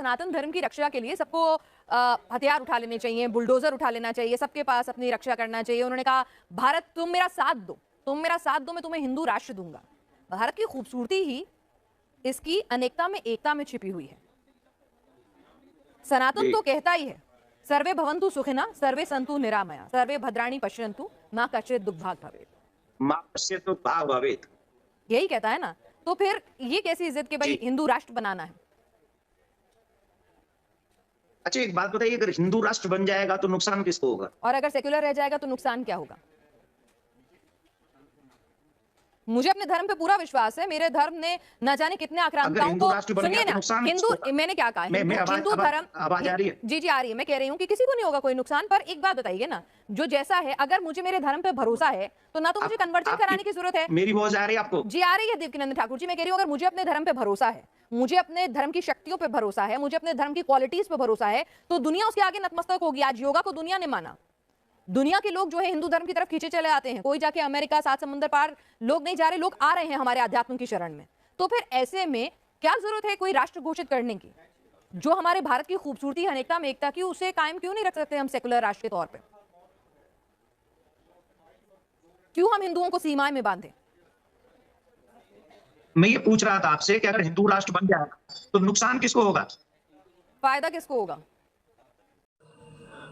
सनातन धर्म की रक्षा के लिए सबको हथियार उठा लेने चाहिए, बुलडोजर उठा लेना चाहिए, सबके पास अपनी रक्षा करना चाहिए। उन्होंने कहा भारत तुम मेरा साथ दो, तुम मेरा साथ दो, मैं तुम्हें हिंदू राष्ट्र दूंगा। भारत की खूबसूरती ही इसकी अनेकता में एकता में छिपी हुई है। सनातन तो कहता ही है सर्वे भवन्तु सुखिनः सर्वे सन्तु निरामया सर्वे भद्राणि पश्यन्तु मा कश्चित् दुःखभाग् भवेत्। माँ पश्यतु भाग भवेत्, यही कहता है ना। तो फिर ये कैसी इज्जत के भाई हिंदू राष्ट्र बनाना है? अच्छा एक बात बताइए, अगर हिंदू राष्ट्र बन जाएगा तो नुकसान किसको होगा? और अगर सेक्युलर रह जाएगा तो नुकसान क्या होगा? मुझे अपने धर्म पे पूरा विश्वास है। मेरे धर्म ने न जाने कितने आक्रांताओं को, सुनिए ना, हिंदू, मैंने क्या कहा, हिंदू धर्म, आवाज आ रही है? जी आ रही है। मैं कह रही हूँ कि किसी को नहीं होगा कोई नुकसान। पर एक बात बताइए ना, जो जैसा है, अगर मुझे मेरे धर्म पे भरोसा है तो ना तो मुझे कन्वर्जन कराने की जरूरत है। मेरी आवाज आ रही है आपको? जी आ रही है देवकीनंदन ठाकुर जी। मैं कह रही हूँ अगर मुझे अपने धर्म पे भरोसा है, मुझे अपने धर्म की शक्तियों पे भरोसा है, मुझे अपने धर्म की क्वालिटीज पे भरोसा है, तो दुनिया उसके आगे नतमस्तक होगी। आज योगा को दुनिया ने माना। दुनिया के लोग जो है हिंदू धर्म की तरफ खींचे चले आते हैं। कोई जाके अमेरिका, सात समुद्र पार लोग नहीं जा रहे, लोग आ रहे हैं हमारे अध्यात्म की शरण में। तो फिर ऐसे में क्या जरूरत है कोई राष्ट्र घोषित करने की? जो हमारे भारत की खूबसूरती अनेकता में एकता की, उसे कायम क्यों नहीं रख सकते हम सेकुलर राष्ट्र के तौर पे? क्यों हम हिंदुओं को सीमाएं में बांधे? मैं ये पूछ रहा था आपसे कि अगर हिंदू राष्ट्र बन जाएगा तो नुकसान किसको होगा? फायदा किसको होगा?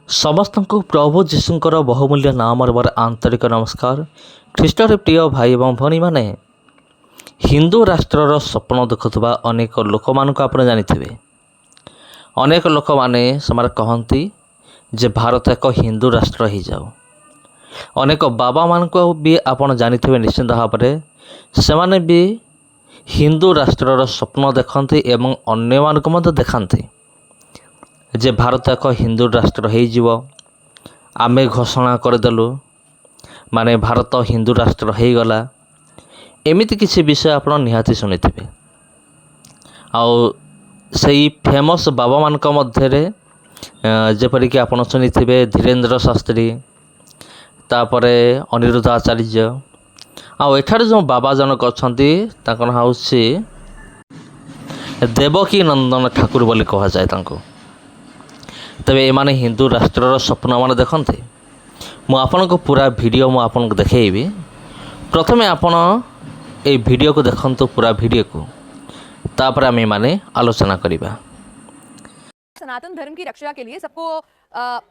ସମସ୍ତଙ୍କୁ ପ୍ରଭୁ ଯୀଶୁଙ୍କର ବହୁମୂଲ୍ୟ ନାମରେ ମୋର ଆନ୍ତରିକ ନମସ୍କାର। ଖ୍ରୀଷ୍ଟରେ ପ୍ରିୟ ଭାଇ ଏବଂ ଭଉଣୀମାନେ, ହିନ୍ଦୁ ରାଷ୍ଟ୍ରର ସ୍ୱପ୍ନ ଦେଖୁଥିବା ଅନେକ ଲୋକମାନଙ୍କୁ ଆପଣ ଜାଣିଥିବେ। ଅନେକ ଲୋକମାନେ ସେମାନେ କହନ୍ତି ଯେ ଭାରତ ଏକ ହିନ୍ଦୁ ରାଷ୍ଟ୍ର ହୋଇଯାଉ। ଅନେକ ବାବାମାନଙ୍କୁ ବି ଆପଣ ଜାଣିଥିବେ ନିଶ୍ଚିନ୍ତ ଭାବରେ, ସେମାନେ ବି ହିନ୍ଦୁ ରାଷ୍ଟ୍ରର ସ୍ୱପ୍ନ ଦେଖନ୍ତି ଏବଂ ଅନ୍ୟମାନଙ୍କୁ ମଧ୍ୟ ଦେଖାନ୍ତି ଯେ ଭାରତ ଏକ ହିନ୍ଦୁ ରାଷ୍ଟ୍ର ହୋଇଯିବ। ଆମେ ଘୋଷଣା କରିଦେଲୁ ମାନେ ଭାରତ ହିନ୍ଦୁ ରାଷ୍ଟ୍ର ହୋଇଗଲା। ଏମିତି କିଛି ବିଷୟ ଆପଣ ନିହାତି ଶୁଣିଥିବେ। ଆଉ ସେଇ ଫେମସ୍ ବାବାମାନଙ୍କ ମଧ୍ୟରେ ଯେପରିକି ଆପଣ ଶୁଣିଥିବେ ଧୀରେନ୍ଦ୍ର ଶାସ୍ତ୍ରୀ, ତାପରେ ଅନିରୁଦ୍ଧ ଆଚାର୍ଯ୍ୟ, ଆଉ ଏଠାରେ ଯେଉଁ ବାବା ଜଣକ ଅଛନ୍ତି ତାଙ୍କ ନାଁ ହେଉଛି ଦେବକୀ ନନ୍ଦନ ଠାକୁର ବୋଲି କୁହାଯାଏ ତାଙ୍କୁ। ତେବେ ଏମାନେ ହିନ୍ଦୁ ରାଷ୍ଟ୍ରର ସ୍ୱପ୍ନମାନେ ଦେଖନ୍ତି। ମୁଁ ଆପଣଙ୍କୁ ପୁରା ଭିଡ଼ିଓ ମୁଁ ଆପଣଙ୍କୁ ଦେଖାଇବି। ପ୍ରଥମେ ଆପଣ এই ଭିଡ଼ିଓକୁ ଦେଖନ୍ତୁ, ପୁରା ଭିଡ଼ିଓକୁ, ତାପରେ ଆମେ ଏମାନେ ଆଲୋଚନା କରିବା। सनातन धर्म की रक्षा के लिए सबको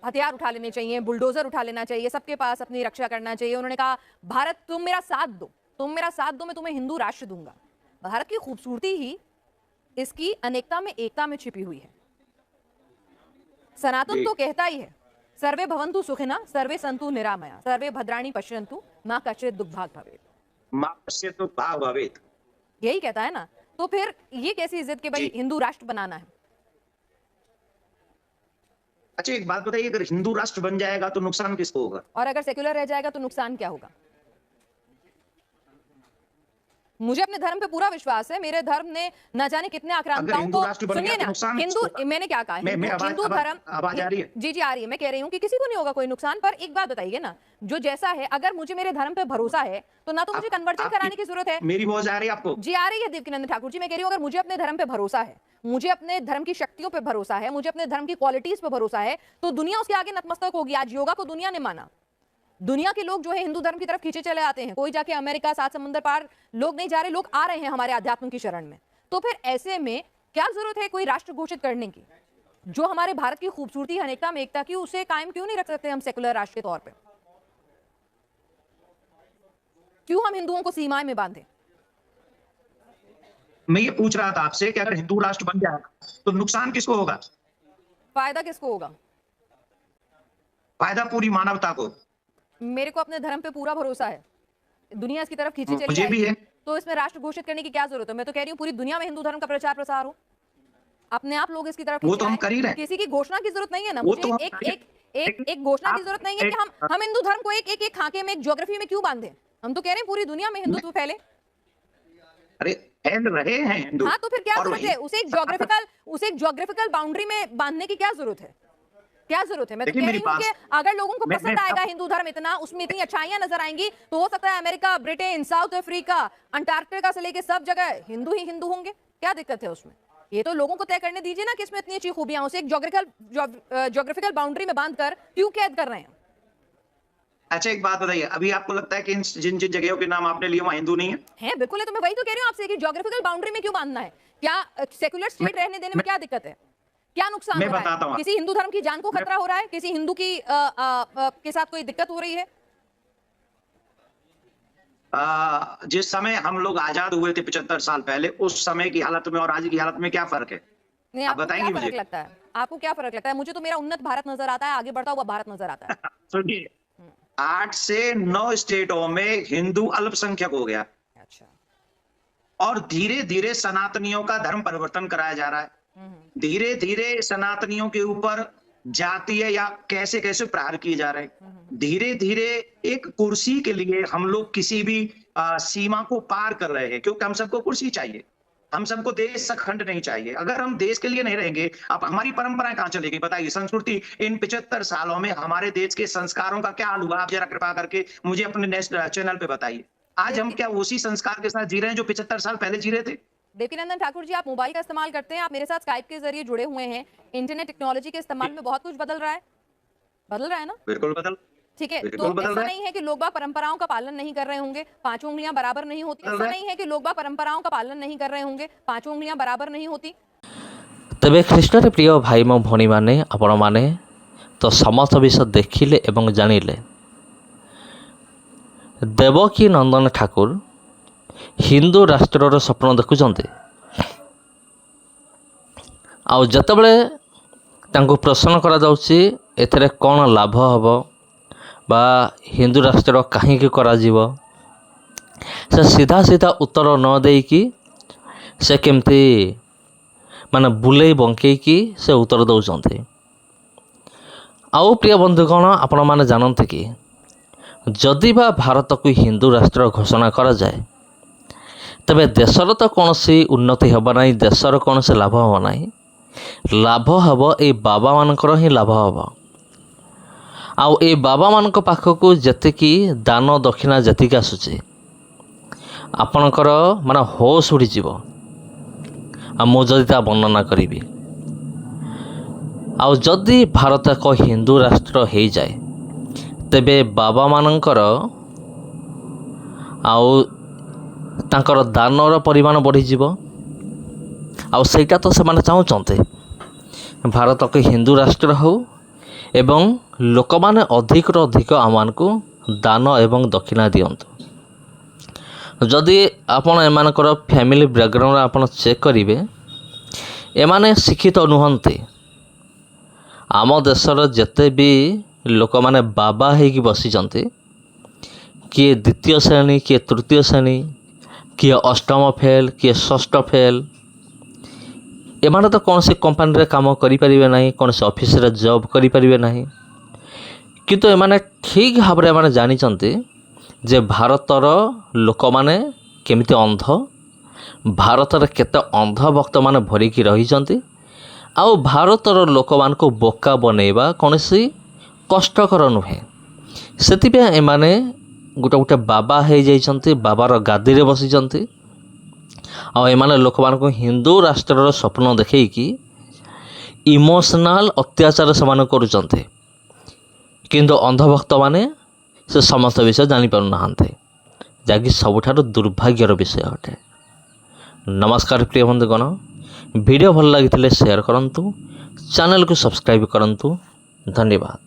हथियार उठा लेने चाहिए, बुलडोजर उठा लेना चाहिए, सबके पास अपनी रक्षा करना चाहिए। उन्होंने कहा भारत तुम मेरा साथ दो, तुम मेरा साथ दो, मैं तुम्हें हिंदू राष्ट्र दूंगा। भारत की खूबसूरती ही इसकी अनेकता में एकता में छिपी हुई है। सनातन तो कहता ही है सर्वे भवन्तु सुखिनः सर्वे सन्तु निरामया सर्वे भद्राणि पश्यन्तु मा कश्चित् दुःखभाग् भवेत्। माँ पश्यतु भाग भवेत्, यही कहता है ना। तो फिर ये कैसी इज्जत के भाई हिंदू राष्ट्र बनाना है? अच्छा एक बात बताइए, अगर हिंदू राष्ट्र बन जाएगा तो नुकसान किसको होगा? और अगर सेक्युलर रह जाएगा तो नुकसान क्या होगा? मुझे अपने धर्म पे पूरा विश्वास है। मेरे धर्म ने न जाने कितने आक्रांताओं को, सुनिए ना, हिंदू, मैंने क्या कहा, हिंदू धर्म, आवाज आ रही है? जी आ रही है। मैं कह रही हूँ कि किसी को नहीं होगा कोई नुकसान। पर एक बात बताइए ना, जो जैसा है, अगर मुझे मेरे धर्म पे भरोसा है तो ना तो मुझे कन्वर्जन कराने की जरूरत है। मेरी आवाज आ रही है आपको? जी आ रही है देवकीनंदन ठाकुर जी। मैं कह रही हूँ अगर मुझे अपने धर्म पे भरोसा है, मुझे अपने धर्म की शक्तियों पे भरोसा है, मुझे अपने धर्म की क्वालिटीज पे भरोसा है, तो दुनिया उसके आगे नतमस्तक होगी। आज योगा को दुनिया ने माना। दुनिया के लोग जो है हिंदू धर्म की तरफ खींचे चले आते हैं। कोई जाके अमेरिका, सात समुद्र पार लोग नहीं जा रहे, लोग आ रहे हैं हमारे अध्यात्म की शरण में। तो फिर ऐसे में क्या जरूरत है कोई राष्ट्र घोषित करने की? जो हमारे भारत की खूबसूरती अनेकता में एकता की, उसे कायम क्यों नहीं रख सकते हम सेकुलर राष्ट्र के तौर पे? क्यों हम हिंदुओं को सीमाएं में बांधे? मैं ये पूछ रहा था आपसे कि अगर हिंदू राष्ट्र बन जाएगा तो नुकसान किसको होगा? फायदा किसको होगा? फायदा पूरी मानवता को। मेरे को अपने धर्म पे पूरा भरोसा है। दुनिया इसकी तरफ खींची चली मुझे भी है। तो इसमें राष्ट्र घोषित करने की क्या जरूरत है? मैं तो कह रही हूँ पूरी दुनिया में हिंदू धर्म का प्रचार प्रसार हो, अपने आप लोग इसकी तरफ वो तो हम कर ही रहे हैं। किसी की घोषणा की जरूरत नहीं है ना। वो मुझे तो एक घोषणा की जरूरत नहीं है कि हम हिंदू धर्म को एक खाके में, एक ज्योग्राफी में क्यों बांधे? हम तो कह रहे हैं पूरी दुनिया में हिंदुत्व फैले। अरे फैल रहे हैं हिंदू। हाँ, तो फिर क्या जरूरत है उसे एक ज्योग्राफिकल बाउंड्री में बांधने की? क्या जरूरत है? क्या जरूरत है? मैं तो कह रही हूँ कि अगर लोगों को पसंद आएगा हिंदू धर्म इतना, उसमें इतनी अच्छाइयां नजर आएंगी, तो हो सकता है America, Britain, south Africa, Antarctica से लेके सब जगह हिंदू ही हिंदू होंगे। क्या दिक्कत है उसमें? ये तो लोगों को तय करने दीजिए ना कि इसमें इतनी अच्छी खूबियां, उसे एक ज्योग्राफिकल बाउंड्री में बांध कर क्यों कैद कर रहे हैं? अच्छा एक बात बताइए, अभी आपको लगता है कि जिन जिन जगहों के नाम आपने लिए वहां हिंदू नहीं है? बिल्कुल है, तो मैं वही तो कह रही हूँ आपसे कि ज्योग्राफिकल बाउंड्री में क्यों बांधना है? क्या सेक्युलर स्टेट रहने देने में क्या दिक्कत है? क्या नुकसान मैं हो रहा बताता है? हूँ। किसी हिंदू धर्म की जान को खतरा हो रहा है? किसी हिंदू की के साथ कोई दिक्कत हो रही है? जिस समय हम लोग आजाद हुए थे 75 साल पहले, उस समय की हालत में और आज की हालत में क्या फर्क है? नहीं, आप आपको क्या बताएंगे फर्क मुझे? लगता है? आपको क्या फर्क लगता है? मुझे तो मेरा उन्नत भारत नजर आता है, आगे बढ़ता हुआ भारत नजर आता है। सुनिए, 8 से 9 स्टेटों में हिंदू अल्पसंख्यक हो गया अच्छा। और धीरे धीरे सनातनियों का धर्म परिवर्तन कराया जा रहा है। धीरे धीरे सनातनियों के ऊपर जातीय या कैसे कैसे प्रहार किए जा रहे हैं। धीरे धीरे एक कुर्सी के लिए हम लोग किसी भी सीमा को पार कर रहे हैं, क्योंकि हम सबको कुर्सी चाहिए, हम सबको देश अखंड नहीं चाहिए। अगर हम देश के लिए नहीं रहेंगे, अब हमारी परंपराएं कहां चलेगी बताइए? संस्कृति इन 75 सालों में हमारे देश के संस्कारों का क्या हाल हुआ? आप जरा कृपा करके मुझे अपने नेक्स्ट चैनल पे बताइए। आज हम क्या उसी संस्कार के साथ जी रहे हैं जो 75 साल पहले जी रहे थे? देवीनंदन ठाकुर जी, आप मोबाइल का इस्तेमाल करते हैं, आप मेरे साथ स्काइप के जरिए जुड़े हुए हैं। इंटरनेट टेक्नोलॉजी के इस्तेमाल में बहुत कुछ बदल रहा है ना? बिल्कुल बदल ठीक है, बिल्कुल तो बदल ऐसा रहा है। नहीं है कि लोग बाग परंपराओं का पालन नहीं कर रहे होंगे, पांचों उंगलियां बराबर नहीं होती। बदल ऐसा रहा है। नहीं है कि लोग बाग परंपराओं का पालन नहीं कर रहे होंगे, पांचों उंगलियां बराबर नहीं होती। ତେବେ ଖ୍ରୀଷ୍ଟରେ ପ୍ରିୟ ଭାଇ ମୋ ଭଉଣୀମାନେ ଆପଣମାନେ ତ ସମସ୍ତ ବିଷୟ ଦେଖିଲେ ଏବଂ ଜାଣିଲେ। ଦେବକୀ ନନ୍ଦନ ଠାକୁର ହିନ୍ଦୁ ରାଷ୍ଟ୍ରର ସ୍ୱପ୍ନ ଦେଖୁଛନ୍ତି। ଆଉ ଯେତେବେଳେ ତାଙ୍କୁ ପ୍ରଶ୍ନ କରାଯାଉଛି ଏଥିରେ କ'ଣ ଲାଭ ହେବ ବା ହିନ୍ଦୁ ରାଷ୍ଟ୍ର କାହିଁକି କରାଯିବ, ସେ ସିଧା ସିଧା ଉତ୍ତର ନ ଦେଇକି ସେ କେମିତି ମାନେ ବୁଲେଇ ବଙ୍କେଇକି ସେ ଉତ୍ତର ଦେଉଛନ୍ତି। ଆଉ ପ୍ରିୟ ବନ୍ଧୁଗଣ, ଆପଣମାନେ ଜାଣନ୍ତି କି ଯଦି ବା ଭାରତକୁ ହିନ୍ଦୁ ରାଷ୍ଟ୍ର ଘୋଷଣା କରାଯାଏ, ତେବେ ଦେଶର ତ କୌଣସି ଉନ୍ନତି ହେବ ନାହିଁ, ଦେଶର କୌଣସି ଲାଭ ହେବ ନାହିଁ। ଲାଭ ହେବ ଏଇ ବାବାମାନଙ୍କର ହିଁ ଲାଭ ହେବ। ଆଉ ଏଇ ବାବାମାନଙ୍କ ପାଖକୁ ଯେତିକି ଦାନ ଦକ୍ଷିଣା ଯେତିକି ଆସୁଛି, ଆପଣଙ୍କର ମାନେ ହୋସ୍ ଉଡ଼ିଯିବ। ଆଉ ମୁଁ ଯଦି ତା ବର୍ଣ୍ଣନା କରିବି, ଆଉ ଯଦି ଭାରତ ଏକ ହିନ୍ଦୁ ରାଷ୍ଟ୍ର ହେଇଯାଏ, ତେବେ ବାବାମାନଙ୍କର ଆଉ ତାଙ୍କର ଦାନର ପରିମାଣ ବଢ଼ିଯିବ। ଆଉ ସେଇଟା ତ ସେମାନେ ଚାହୁଁଛନ୍ତି, ଭାରତ ଏକ ହିନ୍ଦୁ ରାଷ୍ଟ୍ର ହେଉ ଏବଂ ଲୋକମାନେ ଅଧିକରୁ ଅଧିକ ଆମମାନଙ୍କୁ ଦାନ ଏବଂ ଦକ୍ଷିଣା ଦିଅନ୍ତୁ। ଯଦି ଆପଣ ଏମାନଙ୍କର ଫ୍ୟାମିଲି ବ୍ୟାକଗ୍ରାଉଣ୍ଡ ଆପଣ ଚେକ୍ କରିବେ, ଏମାନେ ଶିକ୍ଷିତ ନୁହନ୍ତି। ଆମ ଦେଶର ଯେତେ ବି ଲୋକମାନେ ବାବା ହେଇକି ବସିଛନ୍ତି, କିଏ ଦ୍ୱିତୀୟ ଶ୍ରେଣୀ, କିଏ ତୃତୀୟ ଶ୍ରେଣୀ, କିଏ ଅଷ୍ଟମ ଫେଲ୍, କିଏ ଷଷ୍ଠ ଫେଲ୍, ଏମାନେ ତ କୌଣସି କମ୍ପାନୀରେ କାମ କରିପାରିବେ ନାହିଁ, କୌଣସି ଅଫିସରେ ଜବ୍ କରିପାରିବେ ନାହିଁ। କିନ୍ତୁ ଏମାନେ ଠିକ୍ ଭାବରେ ଏମାନେ ଜାଣିଛନ୍ତି ଯେ ଭାରତର ଲୋକମାନେ କେମିତି ଅନ୍ଧ, ଭାରତରେ କେତେ ଅନ୍ଧ ଭକ୍ତମାନେ ଭରିକି ରହିଛନ୍ତି, ଆଉ ଭାରତର ଲୋକମାନଙ୍କୁ ବୋକା ବନେଇବା କୌଣସି କଷ୍ଟକର ନୁହେଁ। ସେଥିପାଇଁ ଏମାନେ ଗୋଟେ ବାବା ହେଇଯାଇଛନ୍ତି, ବାବାର ଗାଦିରେ ବସିଛନ୍ତି। ଆଉ ଏମାନେ ଲୋକମାନଙ୍କୁ ହିନ୍ଦୁ ରାଷ୍ଟ୍ରର ସ୍ୱପ୍ନ ଦେଖେଇକି ଇମୋସନାଲ୍ ଅତ୍ୟାଚାର ସେମାନେ କରୁଛନ୍ତି। କିନ୍ତୁ ଅନ୍ଧଭକ୍ତମାନେ ସେ ସମସ୍ତ ବିଷୟ ଜାଣିପାରୁନାହାନ୍ତି, ଯାହାକି ସବୁଠାରୁ ଦୁର୍ଭାଗ୍ୟର ବିଷୟ ଅଟେ। ନମସ୍କାର ପ୍ରିୟ ବନ୍ଧୁଗଣ, ଭିଡ଼ିଓ ଭଲ ଲାଗିଥିଲେ ସେୟାର କରନ୍ତୁ, ଚ୍ୟାନେଲକୁ ସବସ୍କ୍ରାଇବ୍ କରନ୍ତୁ। ଧନ୍ୟବାଦ।